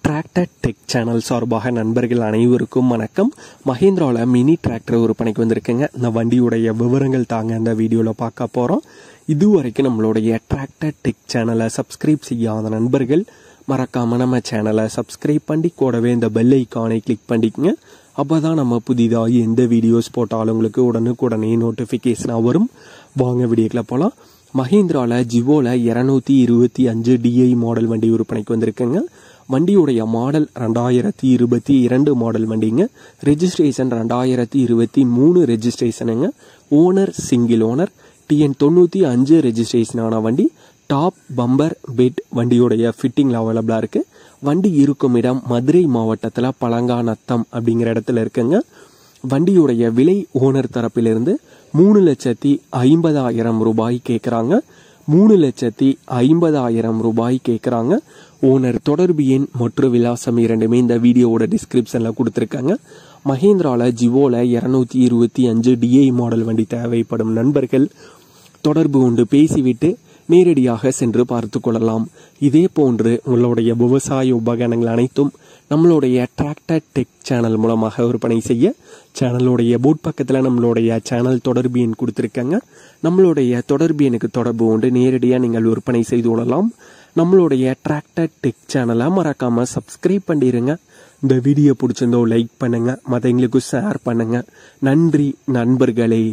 Tractor tech channel சார்பாக நண்பர்கள் அனைவருக்கும் வணக்கம். மஹேந்திராவில் மினி டிராக்டர் விற்பனைக்கு வந்திருக்குங்க. இந்த வண்டியுடைய விவரங்கள் தாங்க இந்த வீடியோவில் பார்க்க போகிறோம். இதுவரைக்கும் நம்மளுடைய டிராக்டர் டெக் சேனலை சப்ஸ்கிரைப் செய்யாத நண்பர்கள் மறக்காமல் நம்ம சேனலை சப்ஸ்கிரைப் பண்ணி கூடவே இந்த பெல் ஐக்கானை கிளிக் பண்ணிக்கங்க. அப்போ தான் நம்ம புதிதாக எந்த வீடியோஸ் போட்டாலும் உங்களுக்கு உடனுக்குடனே நோட்டிஃபிகேஷனாக வரும். வாங்க வீடியோக்கில் போகலாம். மஹேந்திராவில் ஜிவோவில் 225 டிஐ மாடல் வண்டி விற்பனைக்கு வந்திருக்குங்க. வண்டியுடைய மாடல் 2022 மாடல் வண்டிங்க. ரெஜிஸ்ட்ரேஷன் 2023 ரெஜிஸ்ட்ரேஷனுங்க. Owner single owner. TN 95 ரெஜிஸ்ட்ரேஷனான வண்டி. டாப் பம்பர் பெட் வண்டியுடைய ஃபிட்டிங்கில் அவைலபிளாக இருக்குது. வண்டி இருக்கும் இடம் மதுரை மாவட்டத்தில் பழங்காநத்தம் அப்படிங்கிற இடத்துல இருக்குங்க. வண்டியுடைய விலை ஓனர் தரப்பிலிருந்து 3,50,000 ரூபாய் கேட்குறாங்க. 3,50,000 ரூபாய் கேட்குறாங்க. ஓனர் தொடர்பு எண் மற்றும் விலாசம் இரண்டுமே இந்த வீடியோவோட டிஸ்கிரிப்ஷனில் கொடுத்துருக்காங்க. மஹேந்திராவில் ஜிவோவில் 225 டிஐ மாடல் வண்டி தேவைப்படும் நண்பர்கள் தொடர்பு கொண்டு பேசிவிட்டு நேரடியாக சென்று பார்த்து கொள்ளலாம். இதே போன்று உங்களுடைய விவசாய உபகரணங்கள் அனைத்தும் நம்மளுடைய டிராக்டர் டெக் சேனல் மூலமாக விற்பனை செய்ய சேனலுடைய போட் பக்கத்தில் நம்மளுடைய சேனல் தொடர்பு எண் கொடுத்துருக்காங்க. நம்மளுடைய தொடர்பு எண்ணுக்கு தொடர்பு கொண்டு நேரடியாக நீங்கள் விற்பனை செய்து கொள்ளலாம். நம்மளுடைய டிராக்டர் டெக் சேனலை மறக்காமல் சப்ஸ்கிரைப் பண்ணிடுங்க. இந்த வீடியோ பிடிச்சிருந்தோ லைக் பண்ணுங்கள், மற்றவங்களுக்கு ஷேர் பண்ணுங்கள். நன்றி நண்பர்களே.